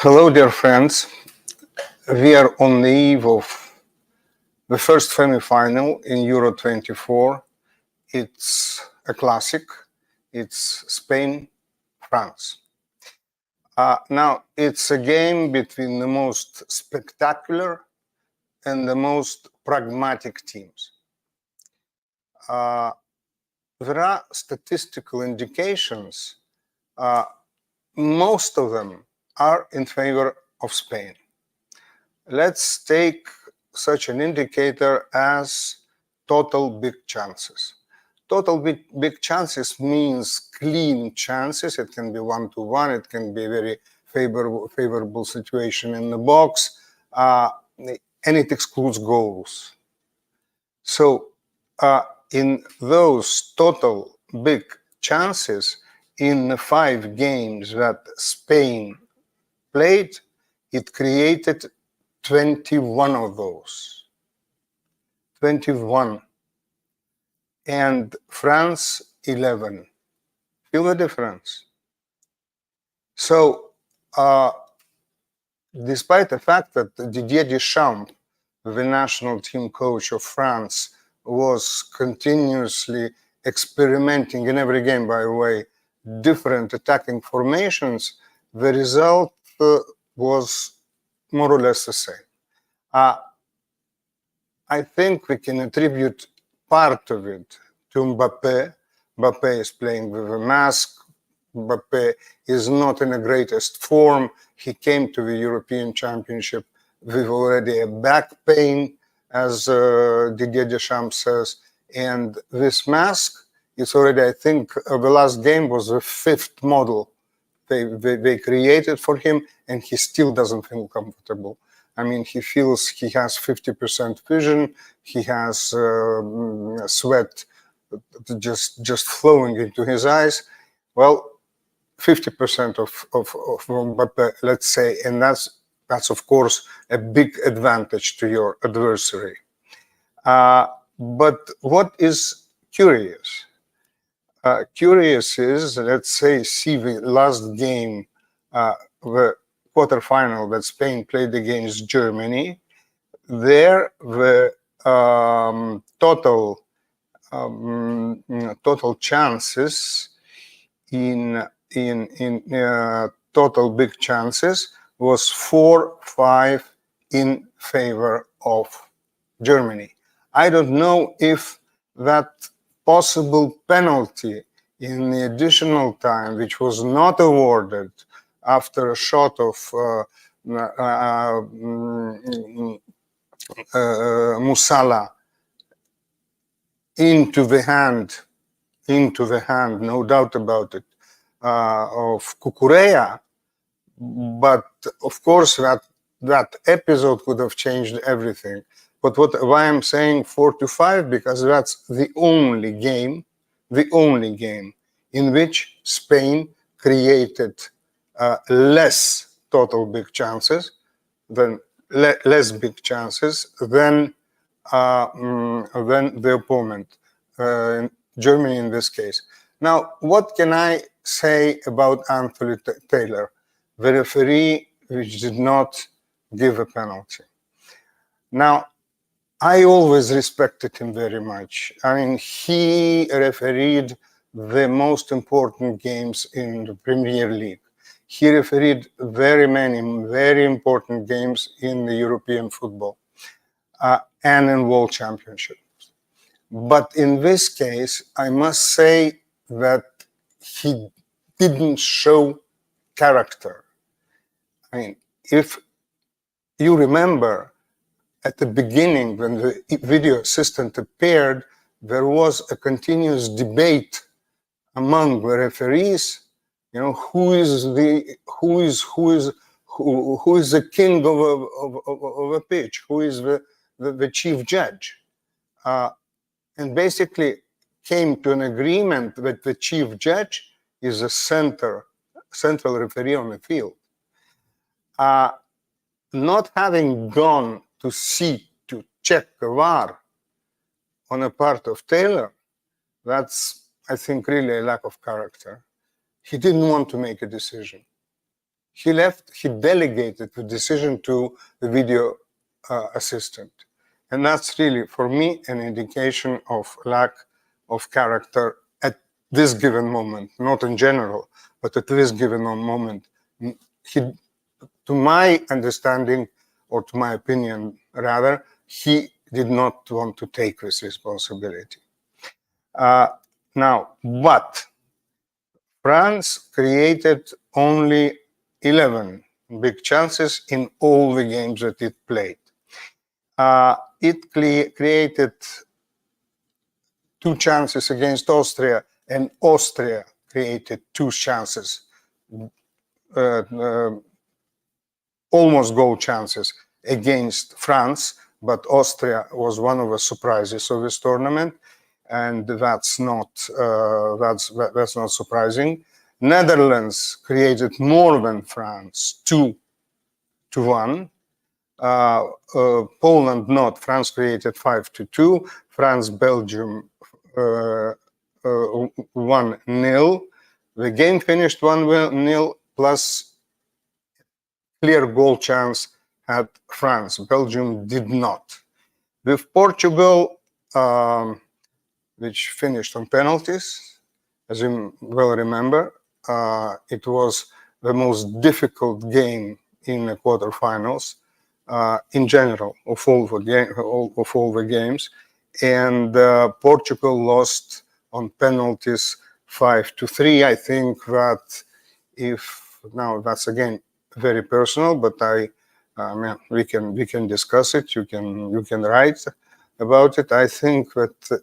Hello, dear friends. We are on the eve of the first semi-final in Euro 24. It's a classic. It's Spain-France. Now, it's a game between the most spectacular and the most pragmatic teams. There are statistical indications. Most of them are in favor of Spain. Let's take such an indicator as total big chances. Total big chances means clean chances. It can be 1-1. It can be a very favorable situation in the box, and it excludes goals. So in those total big chances, in the 5 games that Spain played, it created 21 of those. 21. And France, 11. Feel the difference? So, despite the fact that Didier Deschamps, the national team coach of France, was continuously experimenting in every game, by the way, different attacking formations, the result was more or less the same. I think we can attribute part of it to Mbappe. Mbappe is playing with a mask. Mbappe is not in the greatest form. He came to the European Championship with already a back pain, as Didier Deschamps says. And this mask is already, I think, the last game was the 5th model they created for him, and he still doesn't feel comfortable. I mean, he feels he has 50% vision. He has sweat just flowing into his eyes. Well, 50% of Mbappe, let's say, and that's of course a big advantage to your adversary. But what is curious? Curious is, let's say, see the last game, the quarterfinal that Spain played against Germany. There, the total chances in total big chances was 4-5 in favor of Germany. I don't know if that possible penalty in the additional time, which was not awarded after a shot of Musala into the hand, no doubt about it, of Cucurella. But of course, that episode could have changed everything. But why I'm saying 4-5, because that's the only game in which Spain created less total big chances than less big chances than the opponent, Germany in this case. Now, what can I say about Anthony Taylor, the referee which did not give a penalty? Now, I always respected him very much. I mean, he refereed the most important games in the Premier League. He refereed very many, very important games in the European football and in World Championships. But in this case, I must say that he didn't show character. I mean, if you remember, at the beginning, when the video assistant appeared, there was a continuous debate among the referees. You know, who is the king of a pitch? Who is the chief judge? And basically came to an agreement that the chief judge is a central referee on the field. Not having gone to check the VAR on a part of Taylor, that's, I think, really a lack of character. He didn't want to make a decision. he delegated the decision to the video assistant. And that's really, for me, an indication of lack of character at this given moment, not in general, but at this given moment. He, to my understanding, or to my opinion rather, he did not want to take this responsibility. Now, but France created only 11 big chances in all the games that it played. It created 2 chances against Austria, and Austria created 2 chances, almost goal chances against France, but Austria was one of the surprises of this tournament, and that's not surprising. Netherlands created more than France, 2-1. Poland not. France created 5-2. France, Belgium 1-0. The game finished 1-0 plus clear goal chance had France. Belgium did not. With Portugal, which finished on penalties, as you well remember, it was the most difficult game in the quarterfinals in general of all the games, and Portugal lost on penalties 5-3. I think that now that's again very personal, but we can discuss it. You can write about it. I think that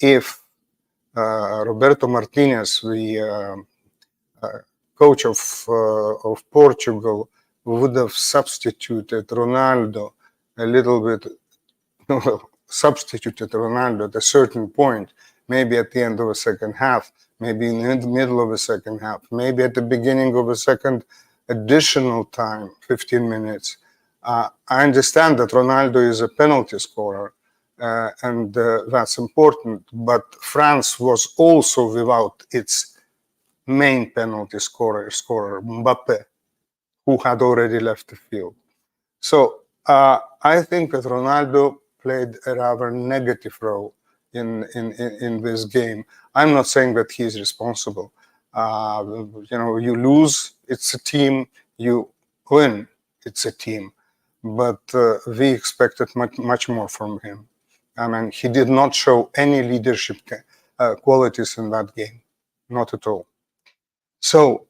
if Roberto Martinez, the coach of Portugal, would have substituted Ronaldo a little bit, substituted Ronaldo at a certain point, maybe at the end of the second half, maybe in the middle of the second half, maybe at the beginning of the second additional time, 15 minutes. I understand that Ronaldo is a penalty scorer, and that's important, but France was also without its main penalty scorer, Mbappe, who had already left the field. So I think that Ronaldo played a rather negative role in this game. I'm not saying that he's responsible. You lose, it's a team. You win, it's a team. But we expected much more from him. I mean, he did not show any leadership qualities in that game, not at all. So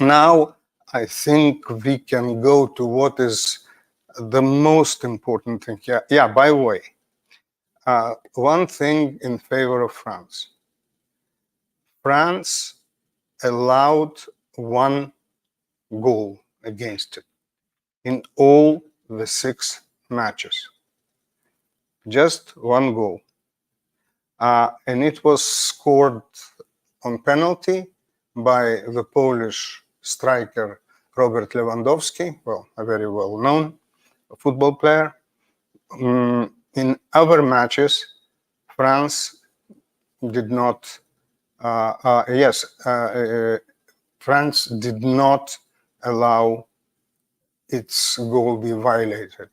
now I think we can go to what is the most important thing. Yeah. By the way, one thing in favor of France. France allowed 1 goal against it in all the 6 matches. Just 1 goal. And it was scored on penalty by the Polish striker Robert Lewandowski, a very well-known football player. In other matches, France did not. France did not allow its goal be violated.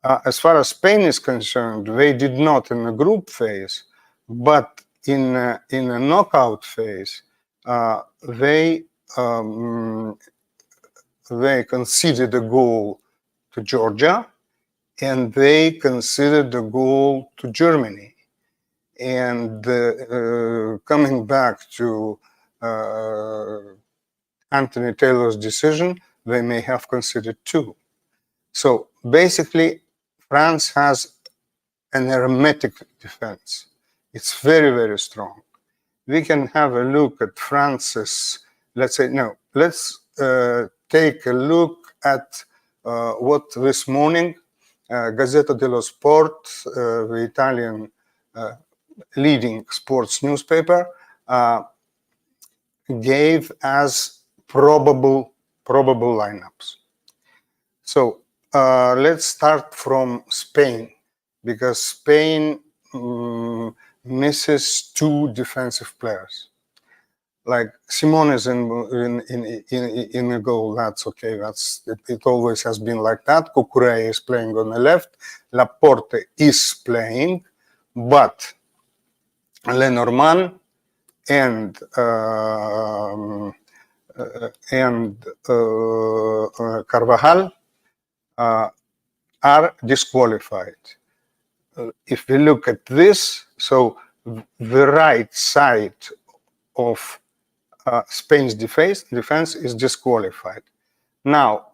As far as Spain is concerned, they did not in the group phase, but in a knockout phase, they conceded a goal to Georgia, and they conceded a goal to Germany. And coming back to Anthony Taylor's decision, they may have considered 2. So basically, France has an hermetic defense. It's very, very strong. We can have a look at France's, let's take a look at what this morning Gazzetta dello Sport, the Italian leading sports newspaper, gave as probable lineups. So let's start from Spain, because Spain misses 2 defensive players. like Simon is in a goal. That's okay. It always has been like that. Cucurella is playing on the left. Laporte is playing, but Lenormand and Carvajal are disqualified. If we look at this, so the right side of Spain's defense is disqualified. Now,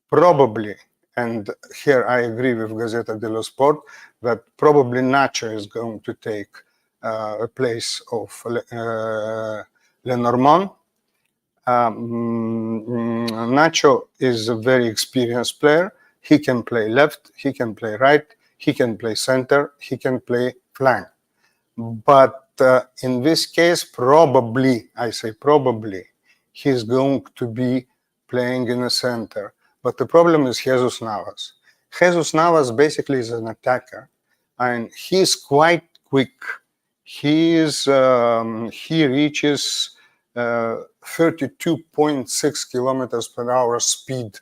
probably, and here I agree with Gazzetta dello Sport, that probably Nacho is going to take a place of Lenormand. Nacho is a very experienced player. He can play left, he can play right, he can play center, he can play flank. But in this case, probably, I say probably, he's going to be playing in the center. But the problem is Jesus Navas. Jesus Navas basically is an attacker, and he's quite quick. He reaches 32.6 kilometers per hour speed,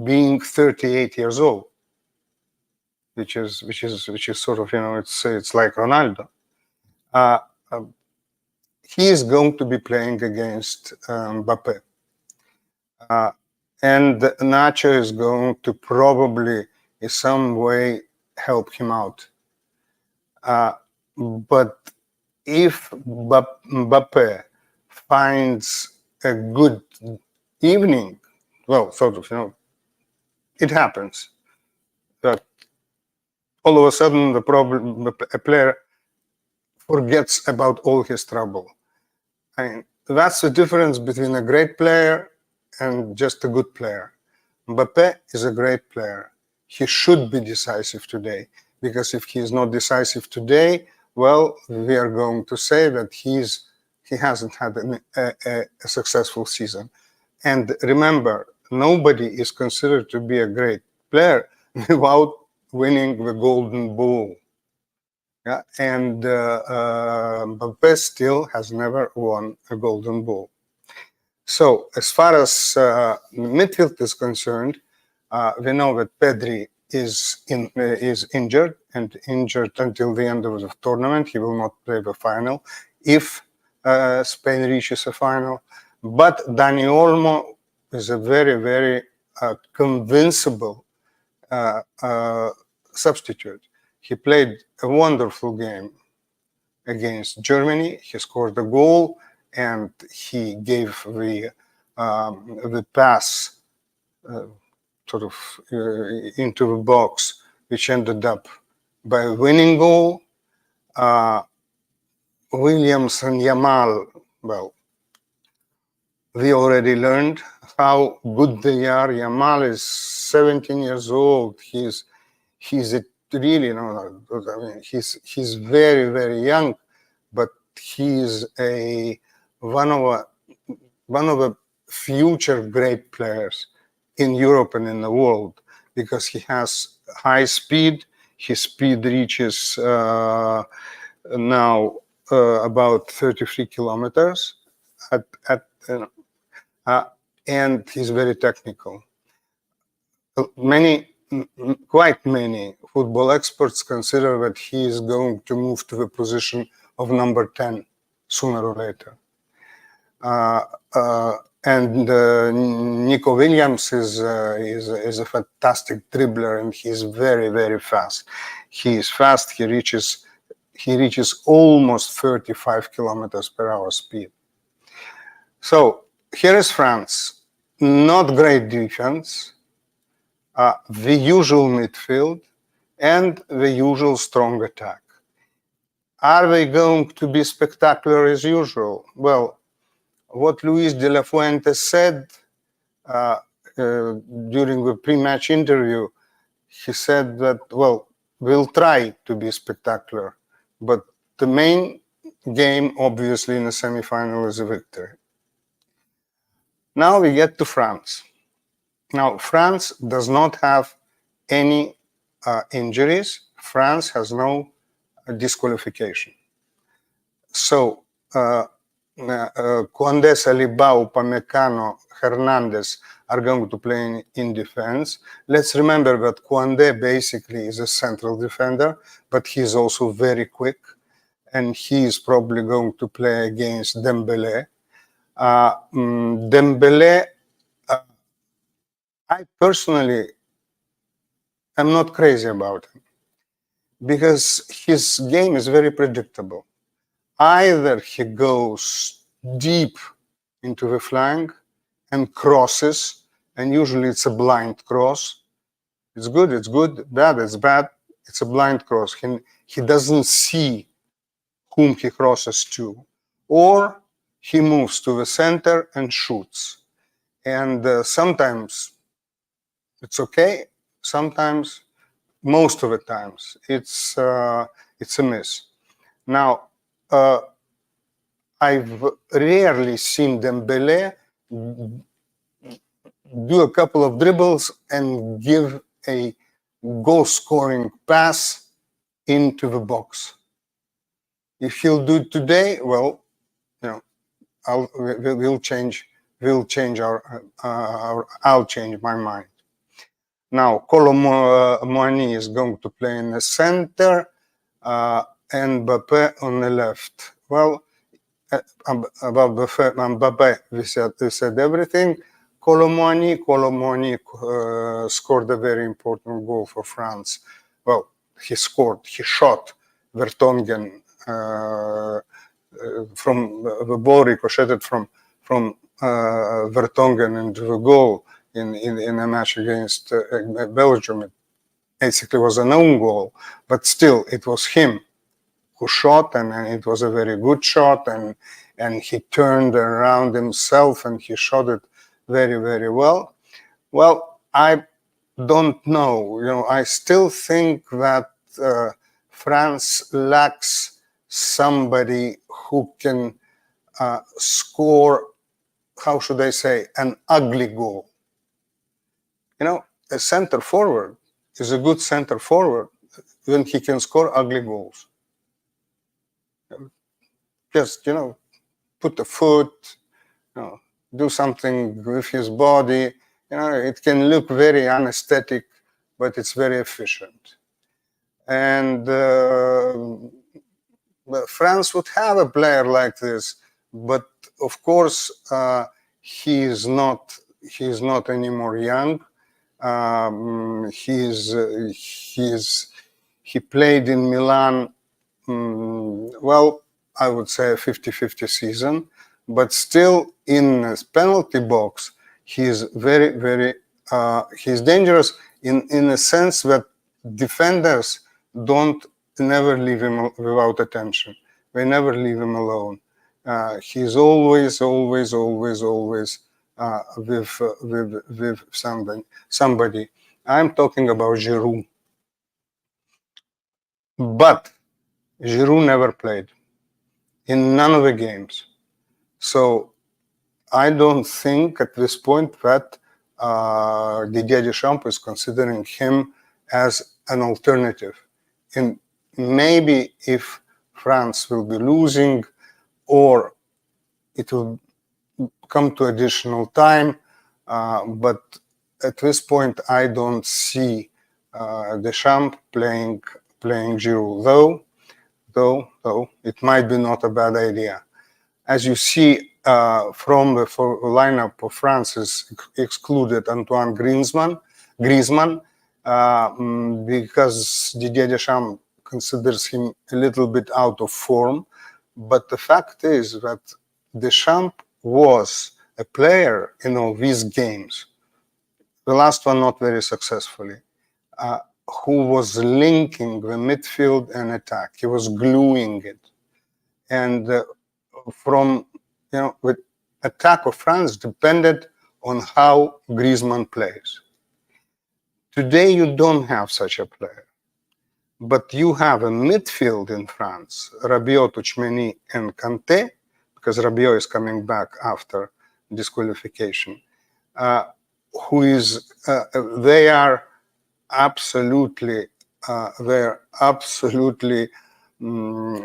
being 38 years old, which is sort of, it's like Ronaldo. He is going to be playing against Mbappe. And Nacho is going to probably in some way help him out. But if Mbappe finds a good evening, well, sort of, it happens that all of a sudden a player forgets about all his trouble. I mean, that's the difference between a great player and just a good player. Mbappe is a great player. He should be decisive today, because if he is not decisive today, well, we are going to say that he hasn't had a successful season. And remember, nobody is considered to be a great player without winning the Golden Ball. Yeah, and Mbappe still has never won a Golden Ball. So as far as midfield is concerned, we know that Pedri is injured until the end of the tournament. He will not play the final if Spain reaches a final. But Dani Olmo is a very, very convincible substitute. He played a wonderful game against Germany. He scored a goal, and he gave the pass sort of into the box, which ended up by a winning goal. Williams and Yamal, well, we already learned how good they are. Yamal is 17 years old. He's a really, I mean, he's very, very young, but he's one of the future great players in Europe and in the world, because he has high speed. His speed reaches now about 33 kilometers and he's very technical. Quite many football experts consider that he is going to move to the position of number 10 sooner or later. And Nico Williams is a fantastic dribbler, and he's very, very fast. He is fast. He reaches almost 35 kilometers per hour speed. So here is France. Not great defense, the usual midfield, and the usual strong attack. Are they going to be spectacular as usual? Well, what Luis de la Fuente said during the pre-match interview, he said that, well, we'll try to be spectacular, but the main game, obviously, in the semi-final is a victory. Now we get to France. Now, France does not have any injuries. France has no disqualification. So Koundé, Saliba, Upamecano, Hernandez are going to play in defense. Let's remember that Koundé basically is a central defender, but he's also very quick, and he is probably going to play against Dembele. Dembele, I personally am not crazy about him because his game is very predictable. Either he goes deep into the flank and crosses, and usually it's a blind cross. It's good, bad, it's bad. It's a blind cross. He doesn't see whom he crosses to. Or he moves to the center and shoots. And sometimes it's okay. Sometimes, most of the times, it's a miss. Now, I've rarely seen Dembele do a couple of dribbles and give a goal-scoring pass into the box. If he'll do it today, well, we'll change I'll change my mind. Now, Kolo Muani is going to play in the center, and Mbappe on the left. Well, about Mbappe, we said everything. Kolo Muani scored a very important goal for France. Well, he shot Vertonghen from the ball ricocheted from Vertonghen into the goal in a match against Belgium. It basically was an own goal, but still it was him who shot, and it was a very good shot, and he turned around himself and he shot it very, very well. Well, I don't know. I still think that France lacks somebody who can score, how should I say, an ugly goal. A center forward is a good center forward when he can score ugly goals. Just, put a foot, do something with his body. It can look very unaesthetic, but it's very efficient. And France would have a player like this, but of course he is not anymore young. He played in Milan, well, I would say a 50-50 season, but still in his penalty box, he's very, very, he's dangerous in a sense that defenders never leave him without attention. They never leave him alone. He's always with somebody. I'm talking about Giroud. But Giroud never played in none of the games. So I don't think at this point that Didier Deschamps is considering him as an alternative. And maybe if France will be losing, or it will come to additional time, but at this point I don't see Deschamps playing Giroud, though it might be not a bad idea. As you see, from the lineup of France is excluded Antoine Griezmann, because Didier Deschamps considers him a little bit out of form. But the fact is that Deschamps was a player in all these games, the last one not very successfully, who was linking the midfield and attack. He was gluing it. And the attack of France depended on how Griezmann plays. Today you don't have such a player, but you have a midfield in France, Rabiot, Tchouaméni, and Kanté, because Rabiot is coming back after disqualification, they are absolutely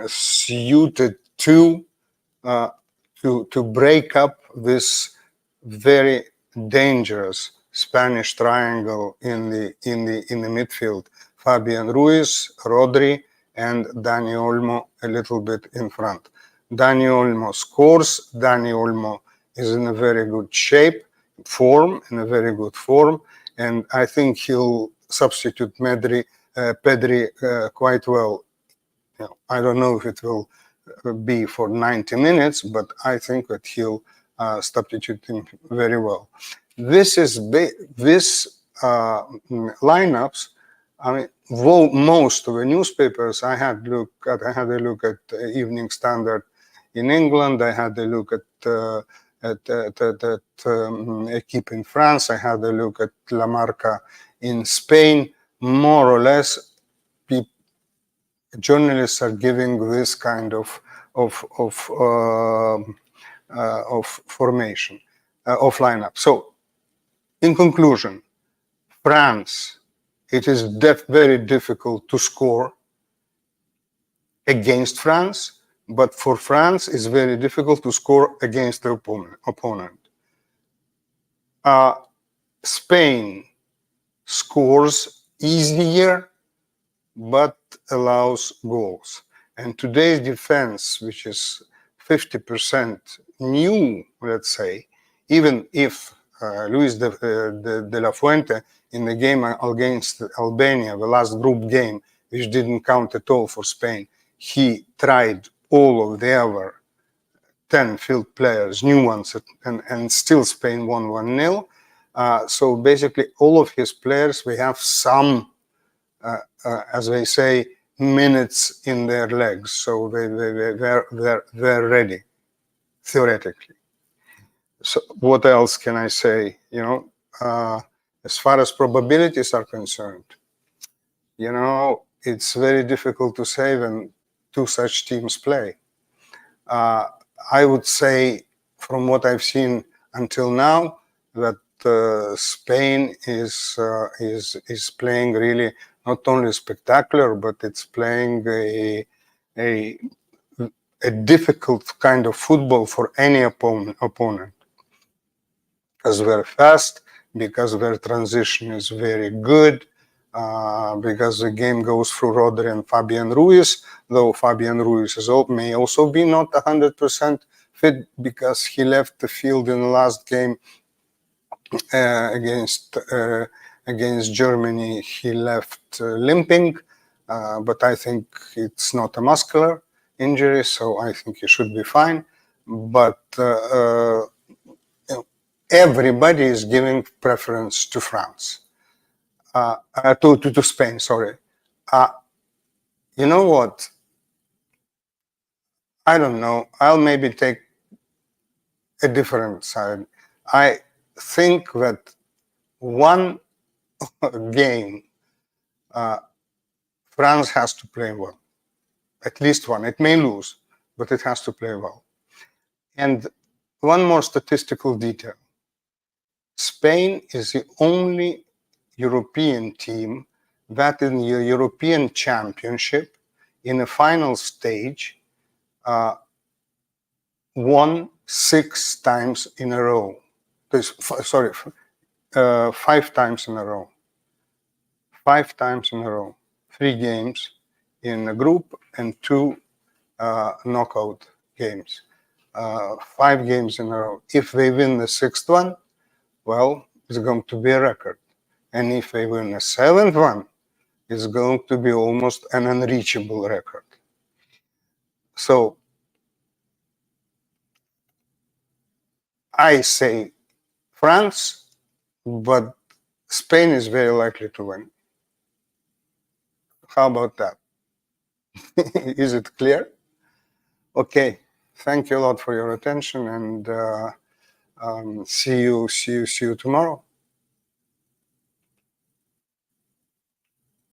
suited to to break up this very dangerous Spanish triangle in the midfield. Fabian Ruiz, Rodri, and Dani Olmo a little bit in front. Dani Olmo scores. Dani Olmo is in a very good shape, in a very good form, and I think he'll substitute Pedri quite well. I don't know if it will be for 90 minutes, but I think that he'll substitute him very well. This lineups. I mean, most of the newspapers I had a look at Evening Standard in England. I had a look at Equipe in France. I had a look at La Marca in Spain. More or less, journalists are giving this kind of formation of lineup. So, in conclusion, France, it is very difficult to score against France, but for France, it's very difficult to score against the opponent. Spain scores easier, but allows goals. And today's defense, which is 50% new, let's say, even if Luis de la Fuente in the game against Albania, the last group game, which didn't count at all for Spain, he tried all of the other 10 field players, new ones, and still Spain won 1-0. So basically, all of his players, we have some, as they say, minutes in their legs. So they're ready, theoretically. So what else can I say? As far as probabilities are concerned, it's very difficult to say when two such teams play. I would say, from what I've seen until now, that Spain is playing really not only spectacular, but it's playing a difficult kind of football for any opponent. Because they're fast, because their transition is very good, because the game goes through Rodri and Fabian Ruiz, though Fabian Ruiz may also be not 100% fit because he left the field in the last game against Germany. He left limping, but I think it's not a muscular injury, so I think he should be fine. But everybody is giving preference to France, to Spain, sorry. You know what? I don't know. I'll maybe take a different side. I think that one game France has to play well. At least one. It may lose, but it has to play well. And one more statistical detail. Spain is the only European team that in the European Championship, in the final stage, won 6 times in a row. 5 times in a row. 5 times in a row. 3 games in a group and 2 knockout games. 5 games in a row. If they win the 6th one, well, it's going to be a record. And if they win a 7th one, it's going to be almost an unreachable record. So I say France, but Spain is very likely to win. How about that? Is it clear? Okay. Thank you a lot for your attention, and see you tomorrow.